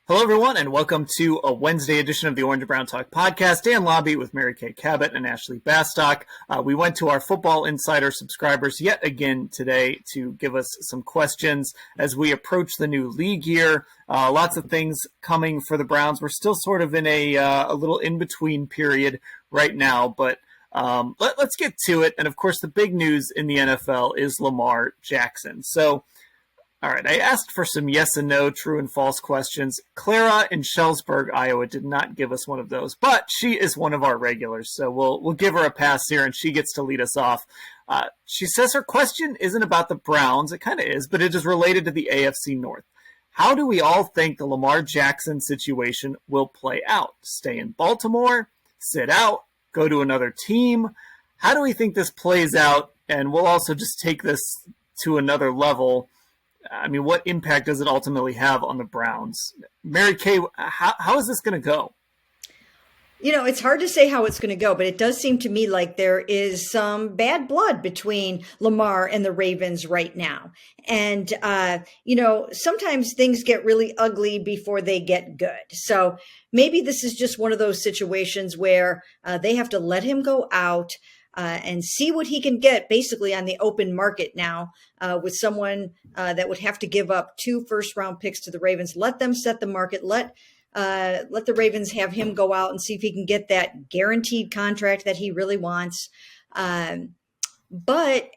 Hello, everyone, and welcome to a Wednesday edition of the Orange and Brown Talk podcast. Dan Labbe with Mary Kay Cabot and Ashley Bastock. We went to our Football Insider subscribers yet again today to give us some questions as we approach the new league year. Lots of things coming for the Browns. We're still sort of in a little in-between period right now, but let's get to it. And, of course, the big news in the NFL is Lamar Jackson. So, all right, I asked for some yes and no, true and false questions. Clara in Shellsburg, Iowa, did not give us one of those, but she is one of our regulars, so we'll give her a pass here, and she gets to lead us off. She says her question isn't about the Browns. It kind of is, but it is related to the AFC North. How do we all think the Lamar Jackson situation will play out? Stay in Baltimore, sit out, go to another team? How do we think this plays out? And we'll also just take this to another level. I mean, what impact does it ultimately have on the Browns? Mary Kay, how is this going to go? You know, it's hard to say how it's going to go, but it does seem to me like there is some bad blood between Lamar and the Ravens right now. And, sometimes things get really ugly before they get good. So maybe this is just one of those situations where they have to let him go out and see what he can get basically on the open market now with someone that would have to give up 2 first-round picks to the Ravens. Let them set the market. Let the Ravens have him go out and see if he can get that guaranteed contract that he really wants. But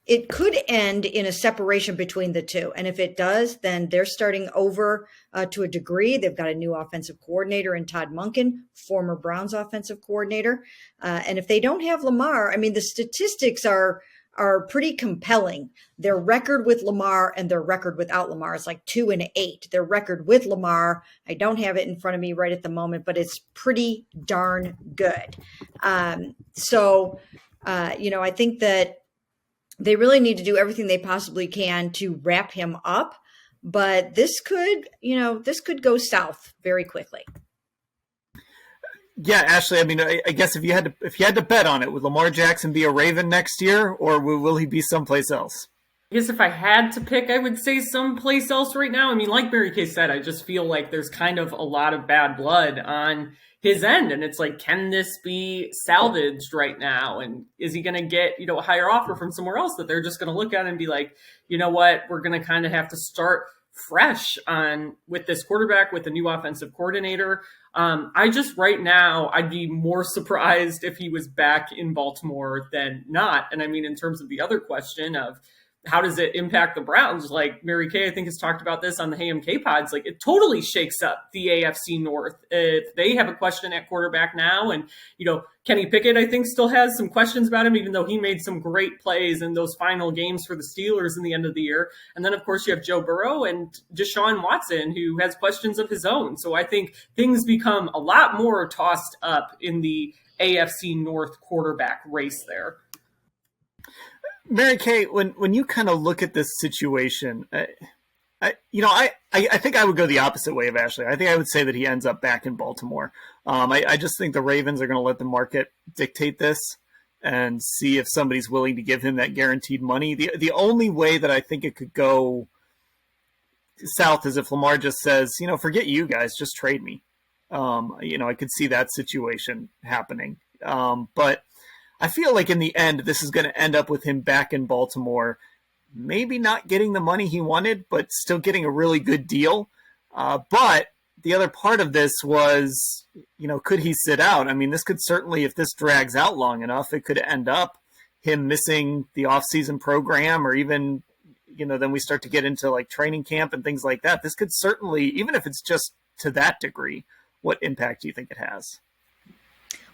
it could end in a separation between the two. And if it does, then they're starting over to a degree. They've got a new offensive coordinator in Todd Monken, former Browns offensive coordinator. And if they don't have Lamar, I mean, the statistics are pretty compelling. Their record with Lamar and their record without Lamar is like 2-8. Their record with Lamar, I don't have it in front of me right at the moment, but it's pretty darn good. I think that they really need to do everything they possibly can to wrap him up, but this could go south very quickly. Yeah, Ashley, I mean, I guess if you had to bet on it, would Lamar Jackson be a Raven next year, or will he be someplace else? I guess if I had to pick, I would say someplace else right now. I mean, like Mary Kay said, I just feel like there's kind of a lot of bad blood on his end. And it's like, can this be salvaged right now? And is he going to get, a higher offer from somewhere else that they're just going to look at and be like, you know what, we're going to kind of have to start fresh with this quarterback, with the new offensive coordinator. Right now, I'd be more surprised if he was back in Baltimore than not. And I mean, in terms of the other question of how does it impact the Browns? Like Mary Kay, I think, has talked about this on the Hey MK pods. Like, it totally shakes up the AFC North. If they have a question at quarterback now, and, Kenny Pickett, I think, still has some questions about him, even though he made some great plays in those final games for the Steelers in the end of the year. And then, of course, you have Joe Burrow and Deshaun Watson, who has questions of his own. So I think things become a lot more tossed up in the AFC North quarterback race there. Mary Kay, when you kind of look at this situation, I think I would go the opposite way of Ashley. I think I would say that he ends up back in Baltimore. I just think the Ravens are going to let the market dictate this and see if somebody's willing to give him that guaranteed money. The only way that I think it could go south is if Lamar just says, forget you guys, just trade me. I could see that situation happening. But I feel like in the end, this is going to end up with him back in Baltimore, maybe not getting the money he wanted, but still getting a really good deal. But the other part of this was, could he sit out? I mean, this could certainly, if this drags out long enough, it could end up him missing the offseason program, or even, then we start to get into like training camp and things like that. This could certainly, even if it's just to that degree, what impact do you think it has?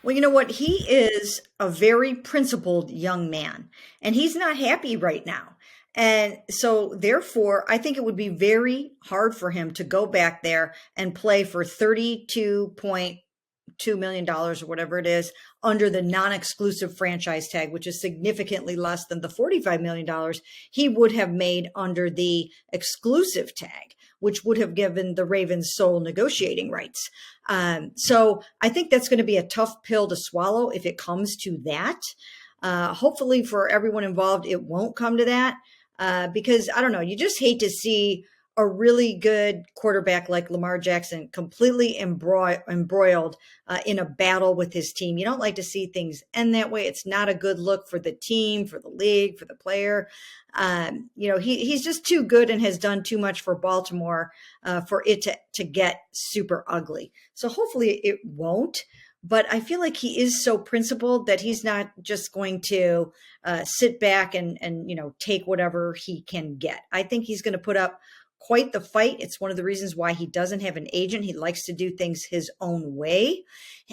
Well, you know what? He is a very principled young man, and he's not happy right now. And so therefore, I think it would be very hard for him to go back there and play for $32.2 million or whatever it is under the non-exclusive franchise tag, which is significantly less than the $45 million he would have made under the exclusive tag, which would have given the Ravens sole negotiating rights. So I think that's going to be a tough pill to swallow if it comes to that. Hopefully for everyone involved, it won't come to that. Because I don't know, you just hate to see a really good quarterback like Lamar Jackson completely embroiled in a battle with his team. You don't like to see things end that way. It's not a good look for the team, for the league, for the player. He's just too good and has done too much for Baltimore for it to get super ugly. So hopefully it won't. But I feel like he is so principled that he's not just going to sit back and take whatever he can get. I think he's going to put up quite the fight. It's one of the reasons why he doesn't have an agent. He likes to do things his own way.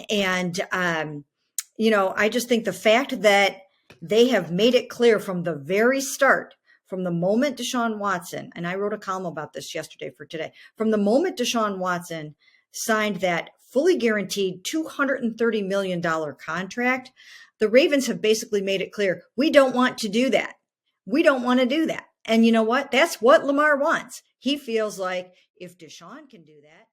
And, I just think the fact that they have made it clear from the very start, from the moment Deshaun Watson, and I wrote a column about this yesterday for today, from the moment Deshaun Watson signed that fully guaranteed $230 million contract, the Ravens have basically made it clear, we don't want to do that. We don't want to do that. And you know what? That's what Lamar wants. He feels like if Deshaun can do that,